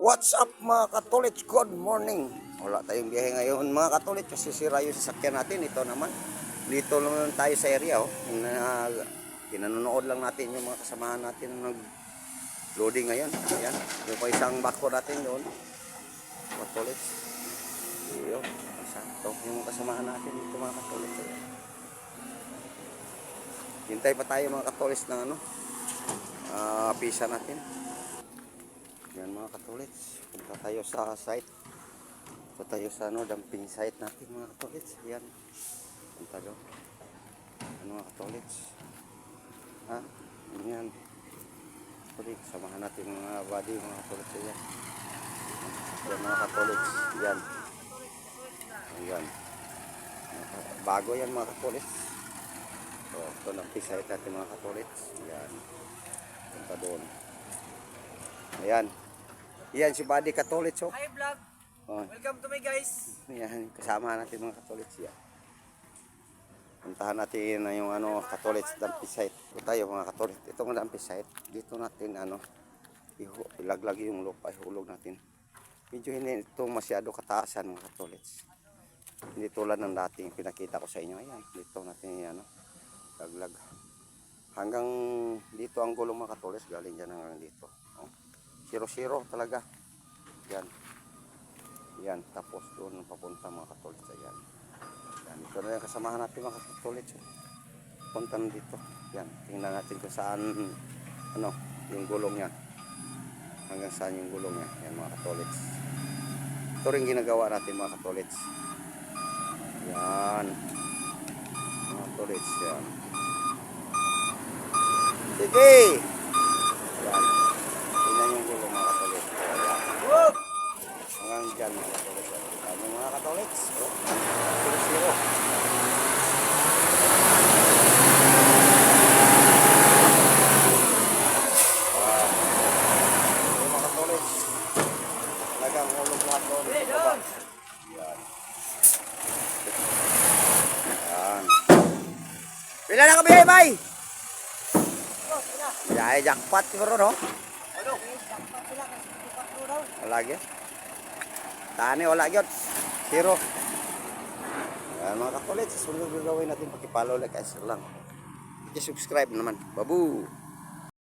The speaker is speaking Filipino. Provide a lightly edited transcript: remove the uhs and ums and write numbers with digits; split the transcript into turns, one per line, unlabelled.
What's up mga Katolik? Good morning. Wala tayong biyahe ngayon mga Katolik kasi sira yung sasakyan natin. Ito naman. Dito naman tayo sa area. Pinanonood lang natin yung mga kasamahan natin nag-loading ngayon. Ayan. Yung pa isang bako natin doon. Katolik. Iyo. Ito yung kasamahan natin dito mga Katolik. Hintay pa tayo mga Katolik ng pisa natin. Yan mga Katolits, punta tayo sa site. Punta tayo sa dumping site natin mga Katolits. Yan. Punta doon. Mga Katolits. Ha? Yan. Katolits, samahan natin mga body mga Katolits. Yan. Yan mga Katolits. Yan. Yan. Bago yan mga Katolits. So, ito dumping site natin mga Katolits. Yan. Punta doon. Ayan. Yan si Buddy Katolits. Oh.
Hi vlog.
Oh.
Welcome to my guys.
Yan, kasama natin mga Katolits yan. Puntahan natin na yung Katolits dumping site. Ito tayo mga Katolits. Itong dumping site, dito natin ilaglag yung lupa, ihulog natin. Medyo hindi ito masyado kataasan mga Katolits. Hindi tulad ng dating pinakita ko sa inyo. Ayan, dito natin laglag. Hanggang dito ang gulong mga Katolits, galing dyan hanggang dito. 0-0 talaga. Yan. Yan. Tapos doon papunta mga Katolits. Ayan. Yan. Ito na yung kasamahan natin mga Katolits. Punta na dito. Yan. Tingnan natin kung saan yung gulong yan. Hanggang saan yung gulong yan. Yan mga Katolits. Ito rin ginagawa natin mga Katolits. Yan. Mga Katolits. Yan. Sige! Yan. Yung gulong mga Katolits. Hanggang dyan mga Katolits. Yung mga Katolits. 0-0. Yung mga Katolits. Talagang hulog lahat doon. Yan. Yan. Pila na kami bay? Jaya jackpot siguro no? Wala gyud. Tani wala gyud. 0. Yan mga Katolits, sunod gagawin natin pakipalo like guys lang. I-subscribe naman. Babu.